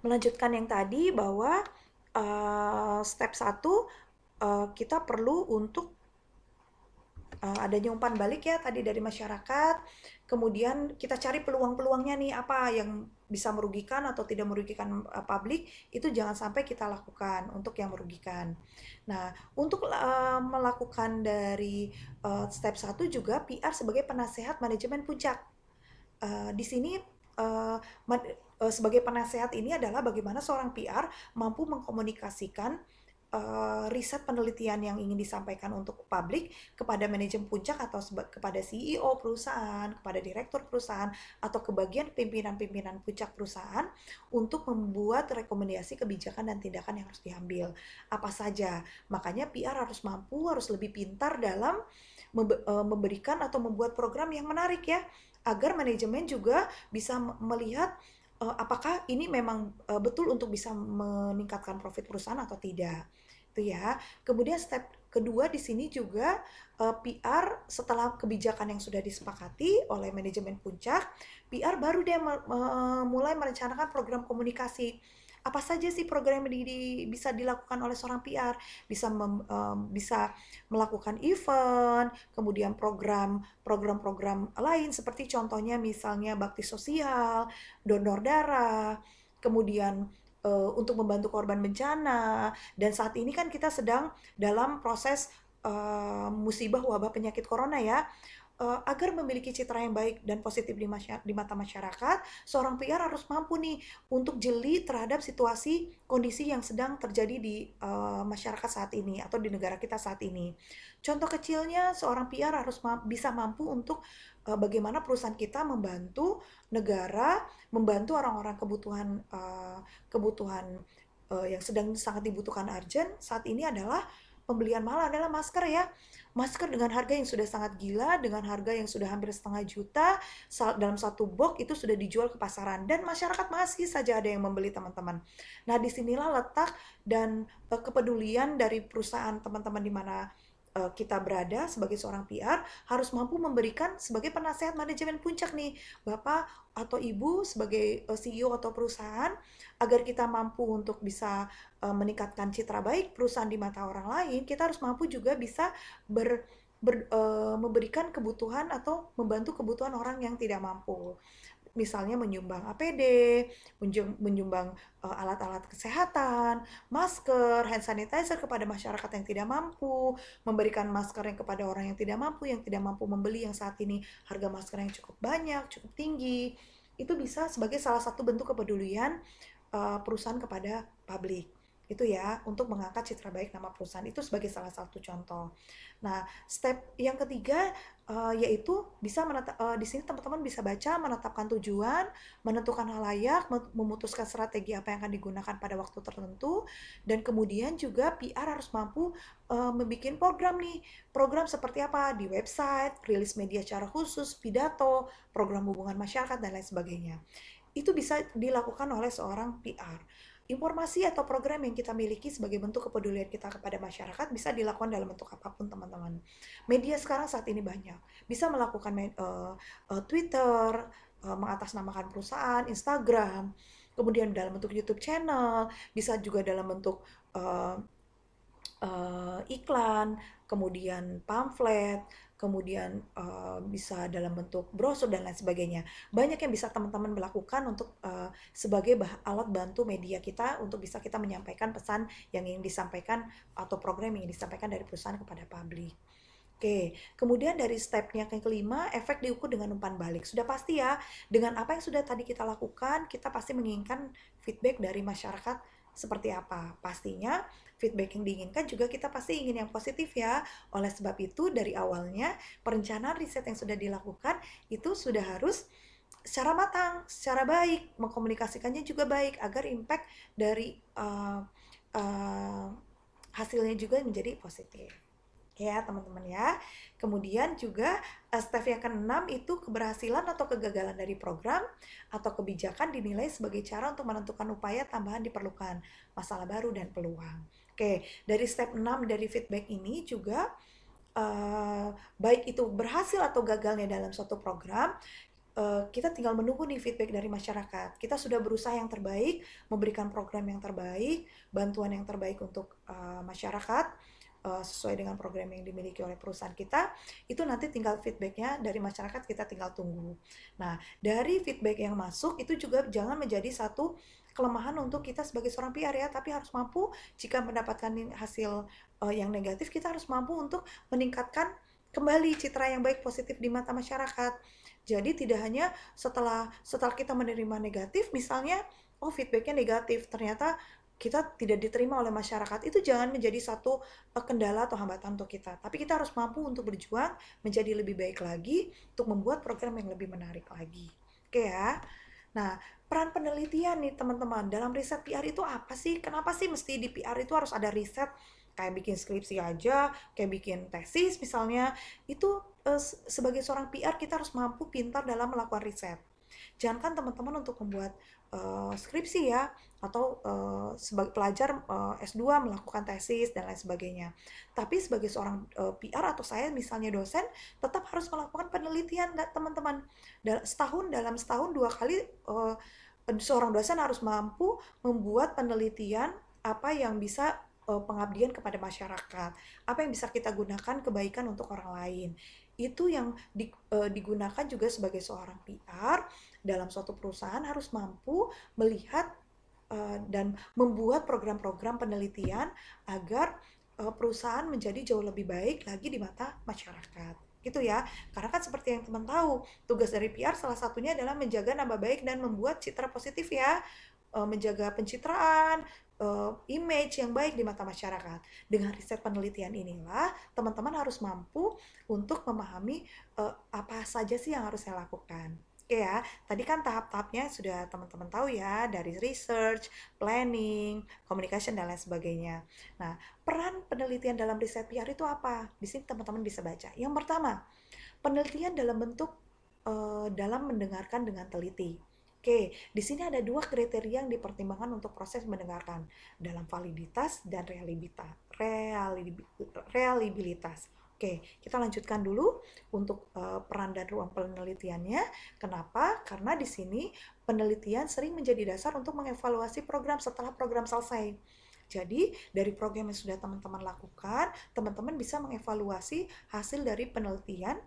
melanjutkan yang tadi bahwa step satu kita perlu untuk adanya umpan balik ya tadi dari masyarakat. Kemudian kita cari peluang-peluangnya nih apa yang bisa merugikan atau tidak merugikan publik itu jangan sampai kita lakukan untuk yang merugikan. Nah, untuk melakukan dari step satu juga PR sebagai penasehat manajemen puncak. Di sini sebagai penasehat ini adalah bagaimana seorang PR mampu mengkomunikasikan riset penelitian yang ingin disampaikan untuk publik kepada manajemen puncak atau kepada CEO perusahaan, kepada direktur perusahaan, atau ke bagian pimpinan-pimpinan puncak perusahaan untuk membuat rekomendasi kebijakan dan tindakan yang harus diambil. Apa saja? Makanya PR harus mampu, harus lebih pintar dalam memberikan atau membuat program yang menarik ya, agar manajemen juga bisa melihat apakah ini memang betul untuk bisa meningkatkan profit perusahaan atau tidak. Itu ya. Kemudian step kedua di sini juga PR setelah kebijakan yang sudah disepakati oleh manajemen puncak, PR baru dia mulai merencanakan program komunikasi. Apa saja sih program yang bisa dilakukan oleh seorang PR? Bisa melakukan event, kemudian program-program lain seperti contohnya misalnya bakti sosial, donor darah, kemudian untuk membantu korban bencana. Dan saat ini kan kita sedang dalam proses musibah wabah penyakit corona ya. Agar memiliki citra yang baik dan positif di mata masyarakat, seorang PR harus mampu nih untuk jeli terhadap situasi kondisi yang sedang terjadi di masyarakat saat ini atau di negara kita saat ini. Contoh kecilnya, seorang PR harus bisa mampu untuk bagaimana perusahaan kita membantu negara, membantu orang-orang kebutuhan yang sedang sangat dibutuhkan urgent saat ini adalah pembelian malah adalah masker ya. Masker dengan harga yang sudah sangat gila, dengan harga yang sudah hampir setengah juta, dalam satu box itu sudah dijual ke pasaran dan masyarakat masih saja ada yang membeli teman-teman. Nah disinilah letak dan kepedulian dari perusahaan teman-teman di mana kita berada sebagai seorang PR harus mampu memberikan sebagai penasehat manajemen puncak nih Bapak atau Ibu sebagai CEO atau perusahaan agar kita mampu untuk bisa meningkatkan citra baik perusahaan di mata orang lain, kita harus mampu juga bisa memberikan kebutuhan atau membantu kebutuhan orang yang tidak mampu. Misalnya menyumbang APD, menyumbang alat-alat kesehatan, masker, hand sanitizer kepada masyarakat yang tidak mampu, memberikan masker yang kepada orang yang tidak mampu membeli yang saat ini harga masker yang cukup banyak, cukup tinggi. Itu bisa sebagai salah satu bentuk kepedulian perusahaan kepada publik. Itu ya, untuk mengangkat citra baik nama perusahaan itu sebagai salah satu contoh. Nah, step yang ketiga yaitu di sini teman-teman bisa baca menetapkan tujuan, menentukan halayak, memutuskan strategi apa yang akan digunakan pada waktu tertentu, dan kemudian juga PR harus mampu membuat program nih. Program seperti apa di website, rilis media secara khusus, pidato, program hubungan masyarakat dan lain sebagainya. Itu bisa dilakukan oleh seorang PR. Informasi atau program yang kita miliki sebagai bentuk kepedulian kita kepada masyarakat bisa dilakukan dalam bentuk apapun teman-teman. Media sekarang saat ini banyak. Bisa melakukan Twitter, mengatasnamakan perusahaan, Instagram, kemudian dalam bentuk YouTube channel, bisa juga dalam bentuk uh, iklan, kemudian pamflet, kemudian bisa dalam bentuk brosur dan lain sebagainya. Banyak yang bisa teman-teman melakukan untuk sebagai alat bantu media kita untuk bisa kita menyampaikan pesan yang ingin disampaikan atau program yang ingin disampaikan dari perusahaan kepada publik. Oke, kemudian dari stepnya yang kelima, efek diukur dengan umpan balik. Sudah pasti ya, dengan apa yang sudah tadi kita lakukan, kita pasti menginginkan feedback dari masyarakat seperti apa. Pastinya feedback yang diinginkan juga kita pasti ingin yang positif ya. Oleh sebab itu dari awalnya perencanaan riset yang sudah dilakukan itu sudah harus secara matang, secara baik, mengkomunikasikannya juga baik agar impact dari uh, hasilnya juga menjadi positif ya teman-teman ya. Kemudian juga step yang keenam itu keberhasilan atau kegagalan dari program atau kebijakan dinilai sebagai cara untuk menentukan upaya tambahan diperlukan, masalah baru dan peluang. Oke, dari step 6 dari feedback ini juga baik itu berhasil atau gagalnya dalam suatu program, kita tinggal menunggu nih feedback dari masyarakat. Kita sudah berusaha yang terbaik, memberikan program yang terbaik, bantuan yang terbaik untuk masyarakat, sesuai dengan program yang dimiliki oleh perusahaan kita. Itu nanti tinggal feedbacknya dari masyarakat, kita tinggal tunggu. Nah, dari feedback yang masuk itu juga jangan menjadi satu kelemahan untuk kita sebagai seorang PR ya, tapi harus mampu jika mendapatkan hasil yang negatif, kita harus mampu untuk meningkatkan kembali citra yang baik positif di mata masyarakat. Jadi tidak hanya setelah setelah kita menerima negatif, misalnya, oh feedbacknya negatif, ternyata kita tidak diterima oleh masyarakat, itu jangan menjadi satu kendala atau hambatan untuk kita. Tapi kita harus mampu untuk berjuang menjadi lebih baik lagi, untuk membuat program yang lebih menarik lagi. Oke ya. Nah, peran penelitian nih teman-teman, dalam riset PR itu apa sih? Kenapa sih mesti di PR itu harus ada riset? Kayak bikin skripsi aja, kayak bikin tesis misalnya, itu sebagai seorang PR kita harus mampu pintar dalam melakukan riset. Jangankan teman-teman untuk membuat skripsi ya, atau sebagai pelajar S2 melakukan tesis dan lain sebagainya. Tapi sebagai seorang PR atau saya misalnya dosen, tetap harus melakukan penelitian teman-teman. Dalam setahun 2 kali seorang dosen harus mampu membuat penelitian apa yang bisa pengabdian kepada masyarakat, apa yang bisa kita gunakan kebaikan untuk orang lain. Itu yang digunakan juga sebagai seorang PR dalam suatu perusahaan harus mampu melihat dan membuat program-program penelitian agar perusahaan menjadi jauh lebih baik lagi di mata masyarakat. Gitu ya. Karena kan seperti yang teman tahu, tugas dari PR salah satunya adalah menjaga nama baik dan membuat citra positif ya. Menjaga pencitraan, image yang baik di mata masyarakat. Dengan riset penelitian inilah, teman-teman harus mampu untuk memahami apa saja sih yang harus saya lakukan. Oke ya, tadi kan tahap-tahapnya sudah teman-teman tahu ya, dari research, planning, communication, dan lain sebagainya. Nah, peran penelitian dalam riset PR itu apa? Di sini teman-teman bisa baca. Yang pertama, penelitian dalam bentuk dalam mendengarkan dengan teliti. Oke, di sini ada 2 kriteria yang dipertimbangkan untuk proses mendengarkan, dalam validitas dan reliabilitas. Oke, kita lanjutkan dulu untuk peran dan ruang penelitiannya. Kenapa? Karena di sini penelitian sering menjadi dasar untuk mengevaluasi program setelah program selesai. Jadi, dari program yang sudah teman-teman lakukan, teman-teman bisa mengevaluasi hasil dari penelitian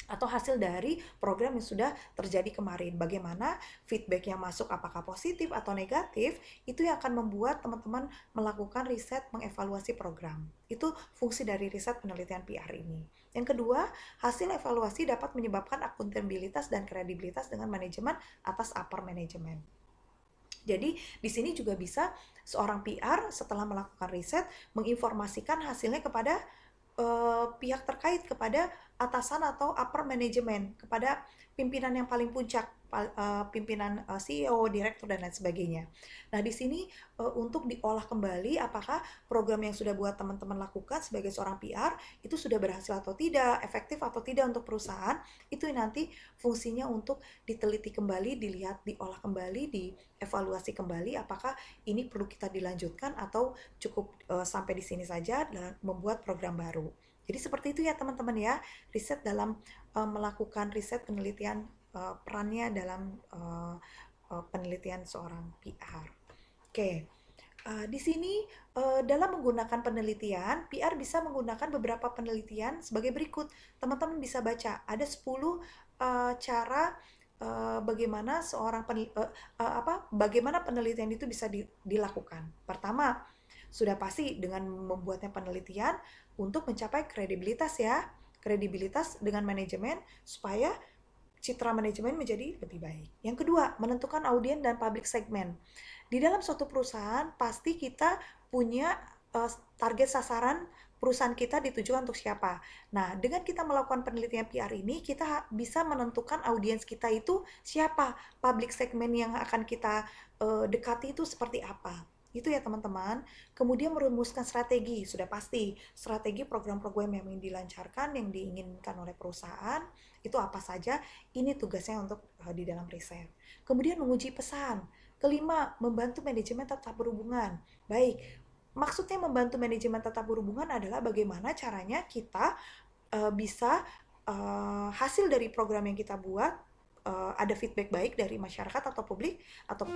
atau hasil dari program yang sudah terjadi kemarin. Bagaimana feedback yang masuk, apakah positif atau negatif, itu yang akan membuat teman-teman melakukan riset mengevaluasi program. Itu fungsi dari riset penelitian PR ini. Yang kedua, hasil evaluasi dapat menyebabkan akuntabilitas dan kredibilitas dengan manajemen atas upper management. Jadi di sini juga bisa seorang PR setelah melakukan riset menginformasikan hasilnya kepada pihak terkait, kepada atasan atau upper management, kepada pimpinan yang paling puncak, pimpinan CEO, direktur dan lain sebagainya. Nah, di sini untuk diolah kembali apakah program yang sudah buat teman-teman lakukan sebagai seorang PR itu sudah berhasil atau tidak, efektif atau tidak untuk perusahaan, itu nanti fungsinya untuk diteliti kembali, dilihat, diolah kembali, dievaluasi kembali apakah ini perlu kita dilanjutkan atau cukup sampai di sini saja dan membuat program baru. Jadi seperti itu ya teman-teman ya, riset dalam melakukan riset penelitian, perannya dalam penelitian seorang PR. Oke, di sini dalam menggunakan penelitian, PR bisa menggunakan beberapa penelitian sebagai berikut. Teman-teman bisa baca, ada 10 cara bagaimana bagaimana penelitian itu bisa dilakukan. Pertama, sudah pasti dengan membuatnya penelitian untuk mencapai kredibilitas ya. Kredibilitas dengan manajemen supaya citra manajemen menjadi lebih baik. Yang kedua, menentukan audiens dan public segment. Di dalam suatu perusahaan pasti kita punya target sasaran perusahaan kita ditujukan untuk siapa. Nah, dengan kita melakukan penelitian PR ini, kita bisa menentukan audiens kita itu siapa, public segment yang akan kita dekati itu seperti apa. Itu ya teman-teman. Kemudian merumuskan strategi, sudah pasti. Strategi program-program yang dilancarkan, yang diinginkan oleh perusahaan, itu apa saja, ini tugasnya untuk di dalam riset. Kemudian menguji pesan. Kelima, membantu manajemen tetap berhubungan. Baik, maksudnya membantu manajemen tetap berhubungan adalah bagaimana caranya kita bisa hasil dari program yang kita buat, ada feedback baik dari masyarakat atau publik atau